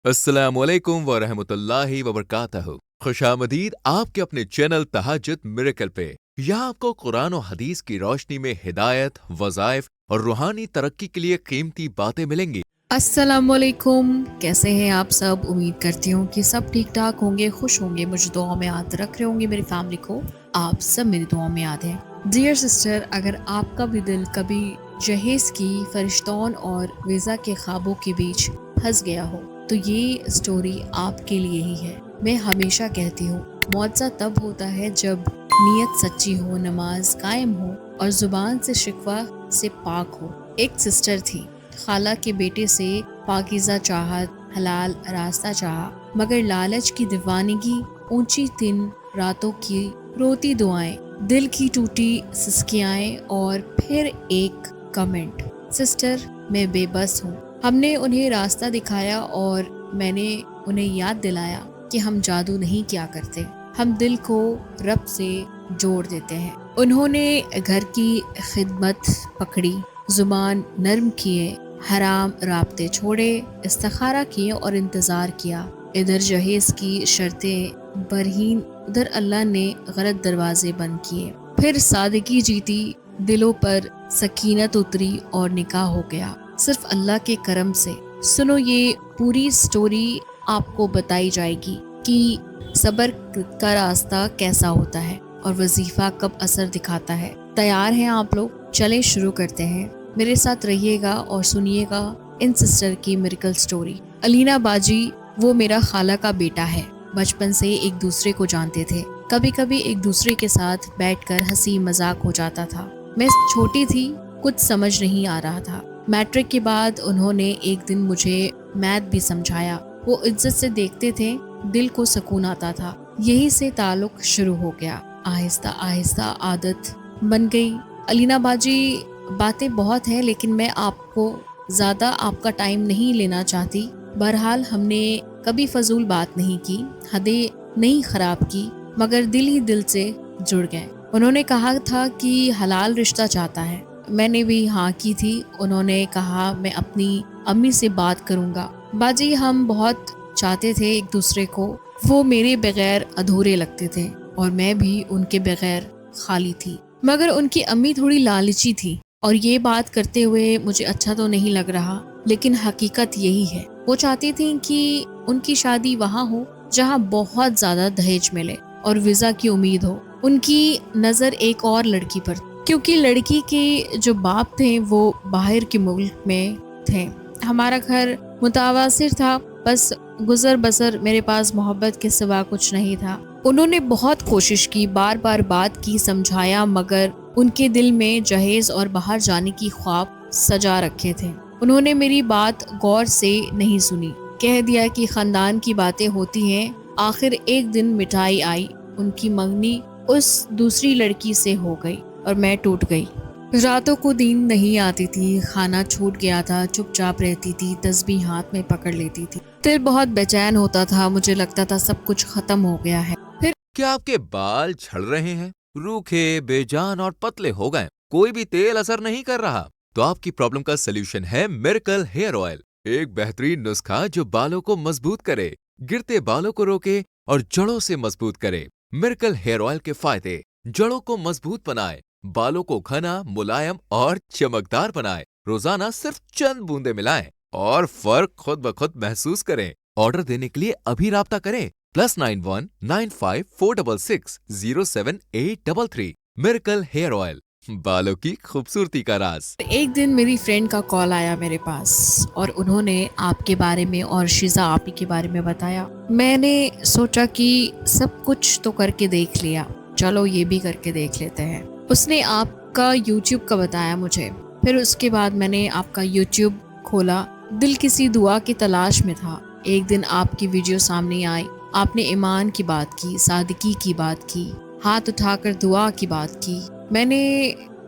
अस्सलामुअलैकुम वरहमतुल्लाहि वबरकातहू। खुशामदीद आपके अपने चैनल तहज्जुद मिरेकल पे। यहाँ आपको कुरान और हदीस की रोशनी में हिदायत, वज़ाइफ और रूहानी तरक्की के लिए कीमती बातें मिलेंगी। अस्सलामुअलैकुम, कैसे हैं आप सब। उम्मीद करती हूँ कि सब ठीक ठाक होंगे, खुश होंगे, मुझे दुआ में याद रख रहे होंगे। मेरी फैमिली को आप सब मेरी दुआ में याद हैं। डियर सिस्टर, अगर आपका भी दिल कभी जहेज की फरिश्तों और वीज़ा के ख्वाबों के बीच फंस गया हो तो ये स्टोरी आपके लिए ही है। मैं हमेशा कहती हूँ, मुआवजा तब होता है जब नीयत सच्ची हो, नमाज कायम हो और जुबान से शिकवा से पाक हो। एक सिस्टर थी, खाला के बेटे से पाकीज़ा चाहत, हलाल रास्ता चाहा, मगर लालच की दीवानगी, ऊंची दिन रातों की रोती दुआएं, दिल की टूटी सिसकियाएं और फिर एक कमेंट, सिस्टर मैं बेबस हूँ। हमने उन्हें रास्ता दिखाया और मैंने उन्हें याद दिलाया कि हम जादू नहीं किया करते, हम दिल को रब से जोड़ देते हैं। उन्होंने घर की खिदमत पकड़ी, जुबान नर्म किए, हराम राब्ते छोड़े, इस्तिखारा किए और इंतज़ार किया। इधर जहेज की शर्तें बरहीन, उधर अल्लाह ने गलत दरवाजे बंद किए। फिर सादगी जीती, दिलों पर सकीनत उतरी और निकाह हो गया, सिर्फ अल्लाह के करम से। सुनो, ये पूरी स्टोरी आपको बताई जाएगी कि सब्र का रास्ता कैसा होता है और वजीफा कब असर दिखाता है। तैयार हैं आप लोग? चलें शुरू करते हैं। मेरे साथ रहिएगा और सुनिएगा इन सिस्टर की मिरेकल स्टोरी। अलीना बाजी वो मेरा खाला का बेटा है। बचपन से एक दूसरे को जानते थे, कभी कभी एक दूसरे के साथ बैठकर हंसी मजाक हो जाता था। मैं छोटी थी, कुछ समझ नहीं आ रहा था। मैट्रिक के बाद उन्होंने एक दिन मुझे मैथ भी समझाया। वो इज्जत से देखते थे, दिल को सुकून आता था। यही से ताल्लुक शुरू हो गया। आहिस्ता आहिस्ता आदत बन गई। अलीना बाजी, बातें बहुत हैं लेकिन मैं आपको ज़्यादा आपका टाइम नहीं लेना चाहती। बहरहाल हमने कभी फजूल बात नहीं की, हदें नहीं खराब की, मगर दिल ही दिल से जुड़ गए। उन्होंने कहा था कि हलाल रिश्ता चाहता है, मैंने भी हाँ की थी। उन्होंने कहा मैं अपनी अम्मी से बात करूँगा। बाजी, हम बहुत चाहते थे एक दूसरे को। वो मेरे बगैर अधूरे लगते थे और मैं भी उनके बगैर खाली थी। मगर उनकी अम्मी थोड़ी लालची थी और ये बात करते हुए मुझे अच्छा तो नहीं लग रहा, लेकिन हकीकत यही है। वो चाहती थी कि उनकी शादी वहाँ हो जहाँ बहुत ज्यादा दहेज मिले और वीजा की उम्मीद हो। उनकी नज़र एक और लड़की पर, क्योंकि लड़की के जो बाप थे वो बाहर के मुल्क में थे। हमारा घर मुतावासिर था, बस गुजर बसर, मेरे पास मोहब्बत के सिवा कुछ नहीं था। उन्होंने बहुत कोशिश की, बार बार बात की, समझाया, मगर उनके दिल में जहेज और बाहर जाने की ख्वाब सजा रखे थे। उन्होंने मेरी बात गौर से नहीं सुनी, कह दिया कि खानदान की बातें होती हैं। आखिर एक दिन मिठाई आई, उनकी मंगनी उस दूसरी लड़की से हो गई और मैं टूट गई। रातों को नींद नहीं आती थी, खाना छूट गया था, चुपचाप रहती थी, तस्बीह हाथ में पकड़ लेती थी। दिल बहुत बेचैन होता था, मुझे लगता था सब कुछ खत्म हो गया है। फिर क्या आपके बाल झड़ रहे हैं, रूखे, बेजान और पतले हो गए, कोई भी तेल असर नहीं कर रहा? तो आपकी प्रॉब्लम का सलूशन है मिरेकल हेयर ऑयल। एक बेहतरीन नुस्खा जो बालों को मजबूत करे, गिरते बालों को रोके और जड़ों से मजबूत करे। मिरेकल हेयर ऑयल के फायदे: जड़ों को मजबूत बनाए, बालों को घना, मुलायम और चमकदार बनाए। रोजाना सिर्फ चंद बूंदे मिलाएं और फर्क खुद ब खुद महसूस करें। ऑर्डर देने के लिए अभी राब्ता करें +91 95 466 07833। मिरेकल हेयर ऑयल, बालों की खूबसूरती का राज। एक दिन मेरी फ्रेंड का कॉल आया मेरे पास और उन्होंने आपके बारे में और शीज़ा आपी के बारे में बताया। मैंने सोचा कि सब कुछ तो करके देख लिया, चलो ये भी करके देख लेते हैं। उसने आपका YouTube का बताया मुझे। फिर उसके बाद मैंने आपका YouTube खोला, दिल किसी दुआ की तलाश में था। एक दिन आपकी वीडियो सामने आई, आपने ईमान की बात की, सादगी की बात की, हाथ उठाकर दुआ की बात की। मैंने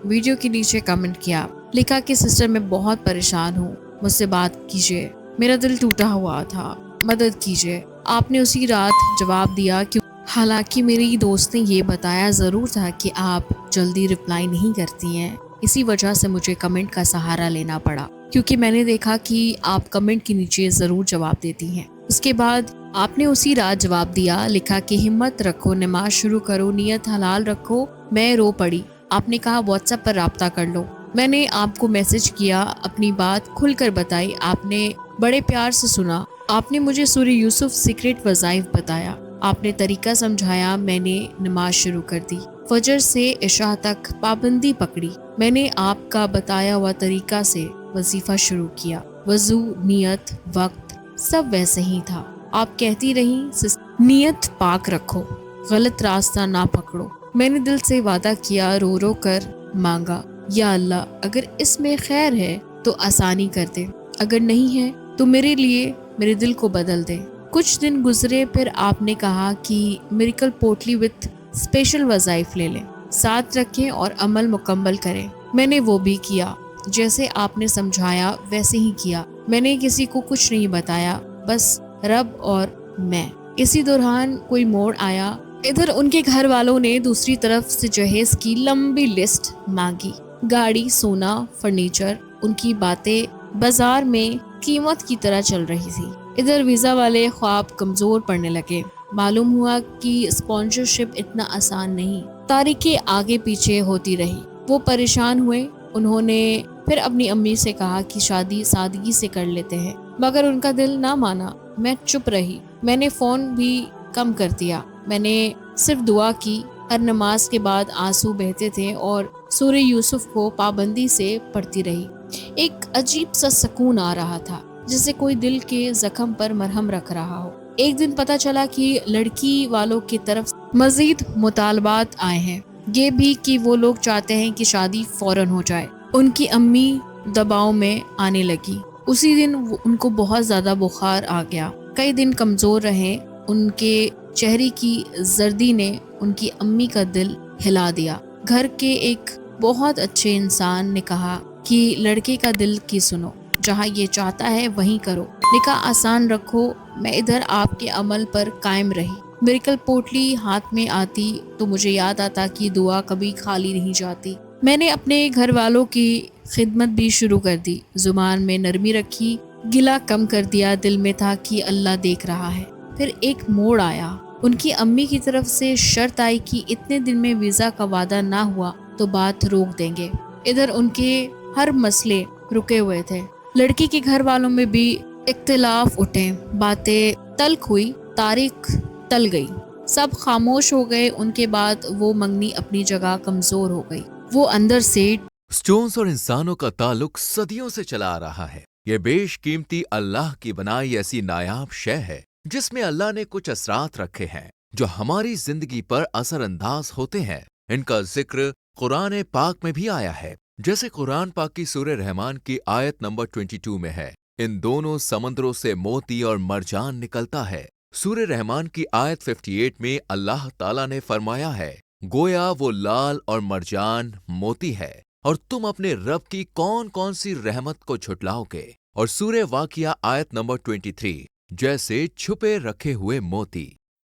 वीडियो के नीचे कमेंट किया, लिखा कि सिस्टर मैं बहुत परेशान हूँ, मुझसे बात कीजिए, मेरा दिल टूटा हुआ था, मदद कीजिए। आपने उसी रात जवाब दिया कि हालांकि मेरी दोस्त ने ये बताया ज़रूर था कि आप जल्दी रिप्लाई नहीं करती हैं, इसी वजह से मुझे कमेंट का सहारा लेना पड़ा, क्योंकि मैंने देखा कि आप कमेंट के नीचे ज़रूर जवाब देती हैं। اس کے بعد آپ نے اسی رات جواب دیا، لکھا کہ ہمت رکھو، نماز شروع کرو، نیت حلال رکھو۔ میں رو پڑی۔ آپ نے کہا واٹس ایپ پر رابطہ کر لو۔ میں نے آپ کو میسج کیا، اپنی بات کھل کر بتائی، آپ نے بڑے پیار سے سنا۔ آپ نے مجھے سورہ یوسف سیکرٹ وظائف بتایا، آپ نے طریقہ سمجھایا، میں نے نماز شروع کر دی۔ فجر سے عشاء تک پابندی پکڑی۔ میں نے آپ کا بتایا ہوا طریقہ سے وظیفہ شروع کیا۔ وضو، نیت، وقت سب ویسے ہی تھا۔ آپ کہتی رہی نیت پاک رکھو، غلط راستہ نہ پکڑو۔ میں نے دل سے وعدہ کیا، رو رو کر مانگا، یا اللہ اگر اس میں خیر ہے تو آسانی کر دے، اگر نہیں ہے تو میرے لیے میرے دل کو بدل دے۔ کچھ دن گزرے، پھر آپ نے کہا کہ میریکل پوٹلی وتھ اسپیشل وظائف لے لیں، ساتھ رکھیں اور عمل مکمل کریں۔ میں نے وہ بھی کیا، جیسے آپ نے سمجھایا ویسے ہی کیا۔ میں نے کسی کو کچھ نہیں بتایا، بس رب اور میں۔ اسی دوران کوئی موڑ آیا۔ ادھر ان کے گھر والوں نے دوسری طرف سے جہیز کی لمبی لسٹ مانگی، گاڑی، سونا، فرنیچر۔ ان کی باتیں بازار میں قیمت کی طرح چل رہی تھی۔ ادھر ویزا والے خواب کمزور پڑنے لگے۔ معلوم ہوا کہ اسپانسرشپ اتنا آسان نہیں۔ تاریخیں آگے پیچھے ہوتی رہی۔ وہ پریشان ہوئے۔ انہوں نے پھر اپنی امی سے کہا کہ شادی سادگی سے کر لیتے ہیں، مگر ان کا دل نہ مانا۔ میں چپ رہی۔ میں نے فون بھی کم کر دیا۔ میں نے صرف دعا کی۔ ہر نماز کے بعد آنسو بہتے تھے اور سورہ یوسف کو پابندی سے پڑھتی رہی۔ ایک عجیب سا سکون آ رہا تھا، جیسے کوئی دل کے زخم پر مرہم رکھ رہا ہو۔ ایک دن پتہ چلا کہ لڑکی والوں کی طرف مزید مطالبات آئے ہیں، یہ بھی کہ وہ لوگ چاہتے ہیں کہ شادی فوراً ہو جائے۔ ان کی امی دباؤ میں آنے لگی۔ اسی دن ان کو بہت زیادہ بخار آ گیا۔ کئی دن کمزور رہے۔ ان کے چہرے کی زردی نے ان کی امی کا دل ہلا دیا۔ گھر کے ایک بہت اچھے انسان نے کہا کہ لڑکے کا دل کی سنو، جہاں یہ چاہتا ہے وہیں کرو، نکاح آسان رکھو۔ میں ادھر آپ کے عمل پر قائم رہی۔ میریکل پوٹلی ہاتھ میں آتی تو مجھے یاد آتا کہ دعا کبھی خالی نہیں جاتی۔ میں نے اپنے گھر والوں کی خدمت بھی شروع کر دی، زبان میں نرمی رکھی، گلہ کم کر دیا، دل میں تھا کہ اللہ دیکھ رہا ہے۔ پھر ایک موڑ آیا۔ ان کی امی کی طرف سے شرط آئی کہ اتنے دن میں ویزا کا وعدہ نہ ہوا تو بات روک دیں گے۔ ادھر ان کے ہر مسئلے رکے ہوئے تھے۔ لڑکی کے گھر والوں میں بھی اختلاف اٹھے، باتیں تلخ ہوئی، تاریخ ٹل گئی، سب خاموش ہو گئے۔ ان کے بعد وہ منگنی اپنی جگہ کمزور ہو گئی۔ وہ اندر سے سٹونز اور انسانوں کا تعلق صدیوں سے چلا آ رہا ہے۔ یہ بیش قیمتی اللہ کی بنائی ایسی نایاب شے ہے جس میں اللہ نے کچھ اثرات رکھے ہیں جو ہماری زندگی پر اثر انداز ہوتے ہیں۔ ان کا ذکر قرآن پاک میں بھی آیا ہے، جیسے قرآن پاک کی سورہ رحمان کی آیت نمبر 22 میں ہے، ان دونوں سمندروں سے موتی اور مرجان نکلتا ہے۔ سورہ رحمان کی آیت 58 میں اللہ تعالیٰ نے فرمایا ہے، گویا وہ لال اور مرجان موتی ہے، اور تم اپنے رب کی کون کون سی رحمت کو جھٹلاؤ گے۔ اور سورہ واقعہ آیت نمبر 23، جیسے چھپے رکھے ہوئے موتی۔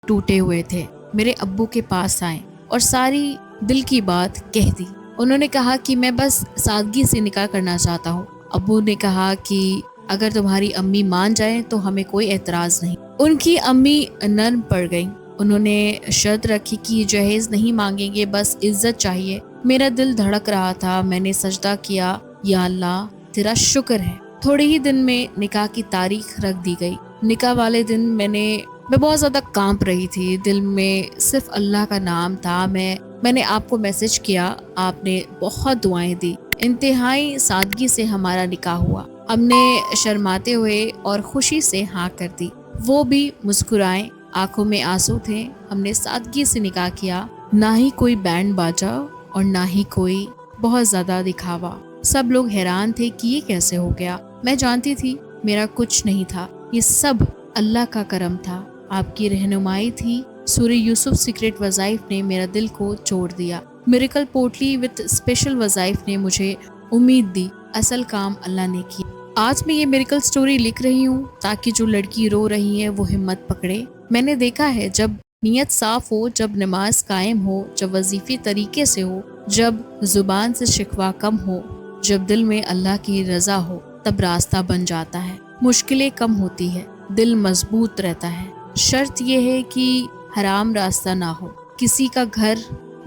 ٹوٹے ہوئے تھے، میرے ابو کے پاس آئے اور ساری دل کی بات کہہ دی۔ انہوں نے کہا کہ میں بس سادگی سے نکاح کرنا چاہتا ہوں۔ ابو نے کہا کہ اگر تمہاری امی مان جائیں تو ہمیں کوئی اعتراض نہیں۔ ان کی امی نرم پڑ گئیں۔ انہوں نے شرط رکھی کہ جہیز نہیں مانگیں گے، بس عزت چاہیے۔ میرا دل دھڑک رہا تھا۔ میں نے سجدہ کیا، یا اللہ تیرا شکر ہے۔ تھوڑے ہی دن میں نکاح کی تاریخ رکھ دی گئی۔ نکاح والے دن میں بہت زیادہ کانپ رہی تھی، دل میں صرف اللہ کا نام تھا۔ میں نے آپ کو میسج کیا، آپ نے بہت دعائیں دی۔ انتہائی سادگی سے ہمارا نکاح ہوا۔ ہم نے شرماتے ہوئے اور خوشی سے ہاں کر دی، وہ بھی مسکرائیں، آنکھوں میں آنسو تھے۔ ہم نے سادگی سے نکاح کیا، نہ ہی کوئی بینڈ باجا اور نہ ہی کوئی بہت زیادہ دکھاوا۔ سب لوگ حیران تھے کہ یہ کیسے ہو گیا۔ میں جانتی تھی میرا کچھ نہیں تھا، یہ سب اللہ کا کرم تھا، آپ کی رہنمائی تھی۔ سورہ یوسف سیکرٹ وظائف نے میرا دل کو چھوڑ دیا۔ میریکل پوٹلی وتھ اسپیشل وظائف نے مجھے امید دی۔ اصل کام اللہ نے کیا۔ آج میں یہ میریکل سٹوری لکھ رہی ہوں تاکہ جو لڑکی رو رہی ہے وہ ہمت پکڑے۔ میں نے دیکھا ہے جب نیت صاف ہو، جب نماز قائم ہو، جب وظیفے طریقے سے ہو، جب زبان سے شکوہ کم ہو، جب دل میں اللہ کی رضا ہو، تب راستہ بن جاتا ہے، مشکلیں کم ہوتی ہے، दिल मजबूत रहता है। शर्त यह है कि हराम रास्ता ना हो, किसी का घर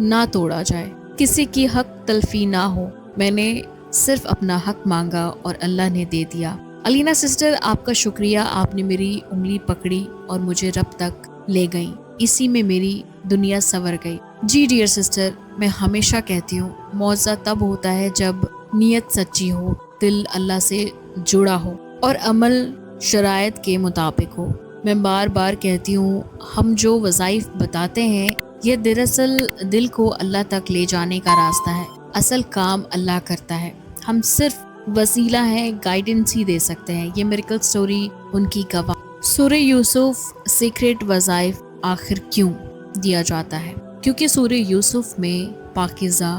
ना तोड़ा जाए, किसी की हक तलफी ना हो। मैंने सिर्फ अपना हक मांगा और अल्लाह ने दे दिया। अलीना सिस्टर, आपका शुक्रिया, आपने मेरी उंगली पकड़ी और मुझे रब तक ले गई। इसी में मेरी दुनिया संवर गई। जी डियर सिस्टर, मैं हमेशा कहती हूँ मौज़ा तब होता है जब नीयत सच्ची हो, दिल अल्लाह से जुड़ा हो और अमल शरायत के मुताबिक हो। मैं बार बार कहती हूँ हम जो वज़ाइफ बताते हैं ये दरअसल दिल को अल्लाह तक ले जाने का रास्ता है। असल काम अल्लाह करता है, हम सिर्फ वसीला हैं, गाइडेंस ही दे सकते हैं। ये मिरेकल स्टोरी उनकी गवाह। सूरह यूसुफ सीक्रेट वज़ाइफ आखिर क्यों दिया जाता है? क्योंकि सूरह यूसुफ में पाकीज़ा,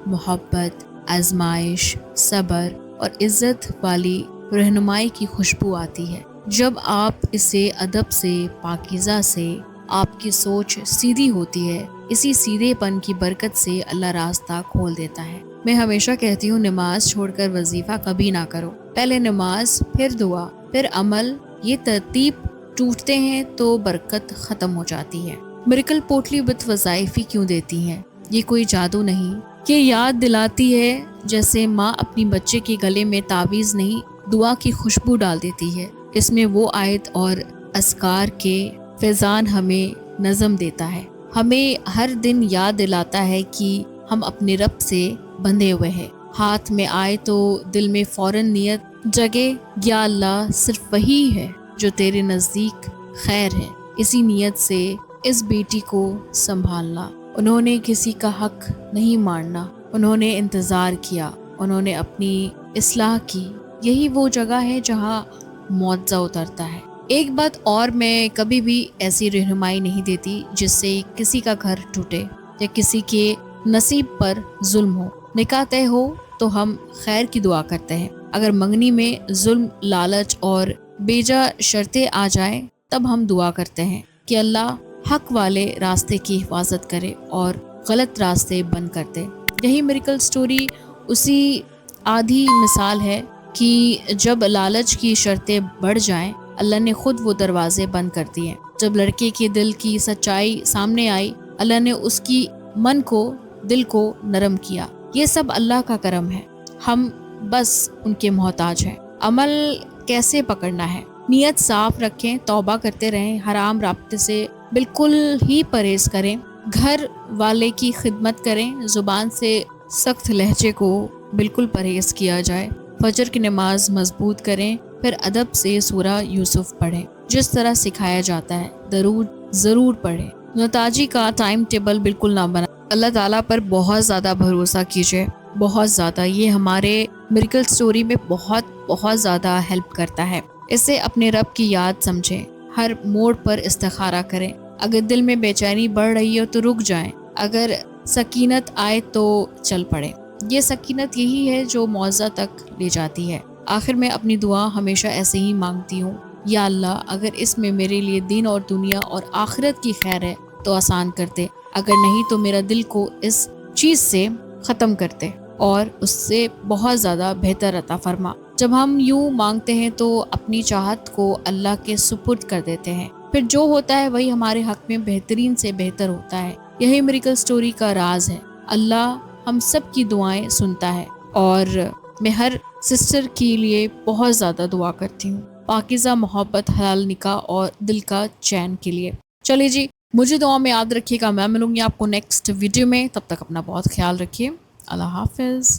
मोहब्बत, आजमाइश, सब्र और इज़्ज़त वाली रहनुमाई की खुशबू आती है। जब आप इसे अदब से, पाकीज़ा से, आपकी सोच सीधी होती है, इसी सीधेपन की बरकत से अल्लाह रास्ता खोल देता है। मैं हमेशा कहती हूँ नमाज छोड़कर वजीफा कभी ना करो। पहले नमाज, फिर दुआ, फिर अमल। ये तरतीब टूटते हैं तो बरकत ख़त्म हो जाती है। मिरेकल पोटली विद वज़ाइफ क्यों देती है? ये कोई जादू नहीं, ये याद दिलाती है जैसे माँ अपनी बच्चे के गले में तावीज़ नहीं, दुआ की खुशबू डाल देती है। इसमें वो आयत और अस्कार के फैज़ान हमें नज़म देता है, हमें हर दिन याद दिलाता है कि हम अपने रब से बंधे हुए हैं। हाथ में आए तो दिल में फ़ौरन नियत जगे, या अल्लाह सिर्फ वही है जो तेरे नज़दीक खैर है। इसी नियत से इस बेटी को संभालना। उन्होंने किसी का हक नहीं मारना, उन्होंने इंतज़ार किया, उन्होंने अपनी इस्लाह की। यही वो जगह है जहाँ मुआवजा उतरता है। एक बात और, मैं कभी भी ऐसी रहनुमाई नहीं देती जिससे किसी का घर टूटे या किसी के नसीब पर जुल्म हो। निकाह तय हो तो हम खैर की दुआ करते हैं। अगर मंगनी में जुल्म, लालच और बेजा शर्तें आ जाए तब हम दुआ करते हैं कि अल्लाह हक वाले रास्ते की हिफाजत करे और गलत रास्ते बंद कर दे। यही मिरेकल स्टोरी उसी आधी मिसाल है कि जब लालच की शर्तें बढ़ जाएं, अल्लाह ने खुद वो दरवाजे बंद कर दिए। जब लड़के के दिल की सच्चाई सामने आई, अल्लाह ने उसकी मन को, दिल को नरम किया। ये सब अल्लाह का करम है, हम बस उनके मोहताज हैं। अमल कैसे पकड़ना है? नियत साफ रखें, तौबा करते रहें, हराम राब्ते से बिल्कुल ही परहेज करें, घर वाले की खिदमत करें, ज़ुबान से सख्त लहजे को बिल्कुल परहेज किया जाए, फजर की नमाज मजबूत करें, फिर अदब से सूरह यूसुफ पढ़ें जिस तरह सिखाया जाता है, दरूद ज़रूर पढ़ें। नताजी का टाइम टेबल बिल्कुल ना बना। अल्लाह ताला पर बहुत ज़्यादा भरोसा कीजिए, बहुत ज़्यादा। ये हमारे मिरेकल स्टोरी में बहुत ज़्यादा हेल्प करता है। इसे अपने रब की याद समझें, हर मोड़ पर इस्तिखारा करें। अगर दिल में बेचैनी बढ़ रही हो तो रुक जाएं, अगर सकीनत आए तो चल पड़े। ये सकीनत यही है जो मौज़ा तक ले जाती है। आखिर में अपनी दुआ हमेशा ऐसे ही मांगती हूँ, या अल्लाह अगर इसमें मेरे लिए दीन और दुनिया और आखिरत की खैर है तो आसान कर दे, अगर नहीं तो मेरा दिल को इस चीज़ से ख़त्म कर दे और उससे बहुत ज़्यादा बेहतर अता फरमा। जब हम यूँ मांगते हैं तो अपनी चाहत को अल्लाह के सुपुर्द कर देते हैं, फिर जो होता है वही हमारे हक में बेहतरीन से बेहतर होता है। यही मिरेकल स्टोरी का राज है। अल्लाह हम सब की दुआएं सुनता है और मैं हर सिस्टर के लिए बहुत ज़्यादा दुआ करती हूँ, पाकीज़ा मोहब्बत, हलाल निकाह और दिल का चैन के लिए। चलिए जी, मुझे दुआ में याद रखिएगा। मैं मिलूंगी आपको नेक्स्ट वीडियो में, तब तक अपना बहुत ख्याल रखिए। अल्लाह हाफिज़।